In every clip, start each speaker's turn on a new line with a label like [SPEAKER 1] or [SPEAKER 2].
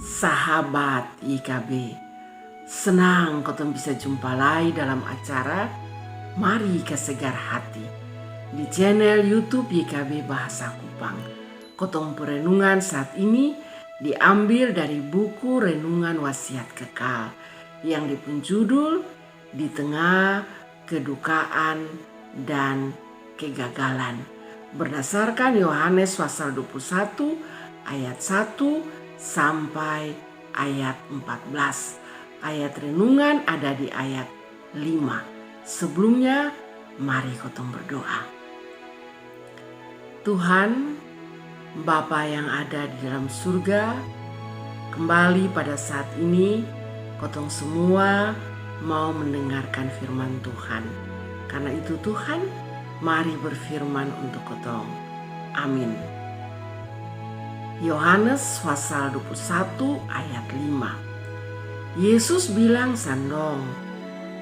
[SPEAKER 1] Sahabat YKB, senang kotong bisa jumpa lagi dalam acara Mari Kesegar Hati di channel YouTube YKB Bahasa Kupang. Kotong perenungan saat ini diambil dari buku Renungan Wasiat Kekal yang dipenjudul Di Tengah Kedukaan dan Kegagalan, berdasarkan Yohanes pasal 21 ayat 1 sampai ayat 14. Ayat renungan ada di ayat 5. Sebelumnya, mari kotong berdoa. Tuhan, Bapa yang ada di dalam surga, kembali pada saat ini kotong semua mau mendengarkan firman Tuhan. Karena itu Tuhan, mari berfirman untuk kotong. Amin. Yohanes pasal 21 ayat 5. Yesus bilang sandong,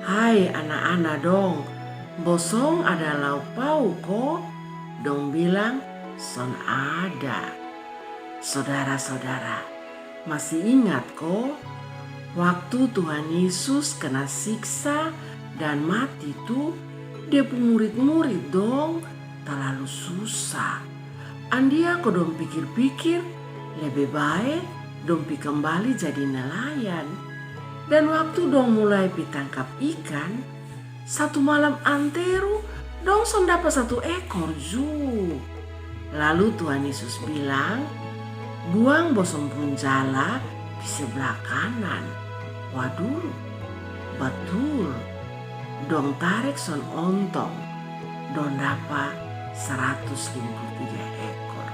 [SPEAKER 1] "Hai anak-anak dong, bosong ada lauk pauk ko?" Dong bilang, "Son ada." Saudara-saudara, masih ingat ko? Waktu Tuhan Yesus kena siksa dan mati tuh, dia murid-murid dong terlalu susah. Andia kok dong pikir-pikir lebih baik dong pi kembali jadi nelayan. Dan waktu dong mulai pi tangkap ikan, satu malam antero dong son dapat 1 ekor ju. Lalu Tuhan Yesus bilang, "Buang bosong pun jala di sebelah kanan." Waduh, betul. Dong tarik son ontong, dong dapat 153 ekor.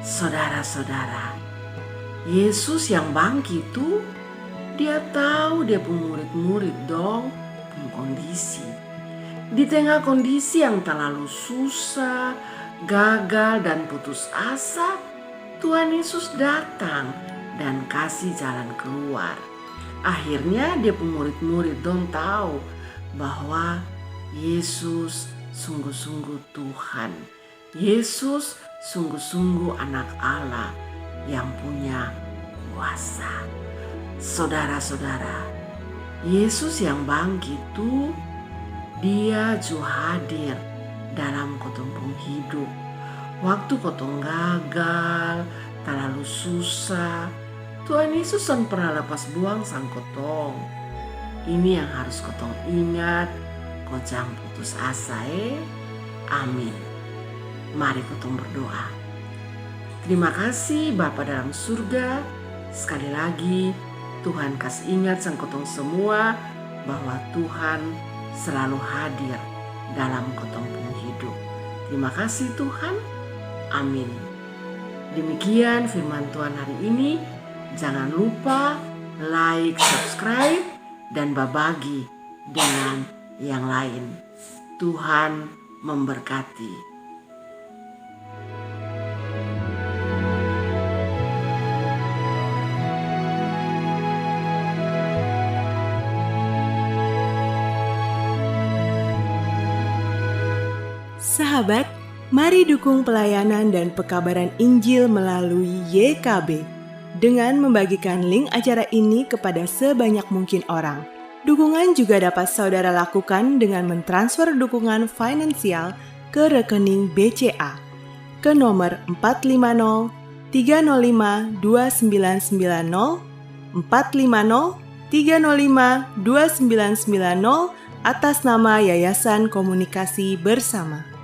[SPEAKER 1] Saudara-saudara, Yesus yang bangkit itu, dia tahu dia pun murid-murid dong pun kondisi. Di tengah kondisi yang terlalu susah, gagal dan putus asa, Tuhan Yesus datang dan kasih jalan keluar. Akhirnya dia pun murid-murid dong tahu bahwa Yesus sungguh-sungguh Tuhan. Yesus sungguh-sungguh anak Allah yang punya kuasa. Saudara-saudara, Yesus yang bangkit itu, dia juga hadir dalam kotong hidup. Waktu kotong gagal, terlalu susah, Tuhan Yesus pernah lepas buang sang kotong. Ini yang harus kotong ingat, kau jangan putus asa Amin. Mari kotong berdoa. Terima kasih Bapa dalam surga. Sekali lagi Tuhan kasih ingat sang kotong semua bahwa Tuhan selalu hadir dalam kotong hidup. Terima kasih Tuhan. Amin. Demikian firman Tuhan hari ini. Jangan lupa like, subscribe, dan berbagi dengan yang lain. Tuhan memberkati.
[SPEAKER 2] Sahabat, mari dukung pelayanan dan pekabaran Injil melalui YKB dengan membagikan link acara ini kepada sebanyak mungkin orang. Dukungan juga dapat saudara lakukan dengan mentransfer dukungan finansial ke rekening BCA ke nomor 450 305 2990 450 305 2990 atas nama Yayasan Komunikasi Bersama.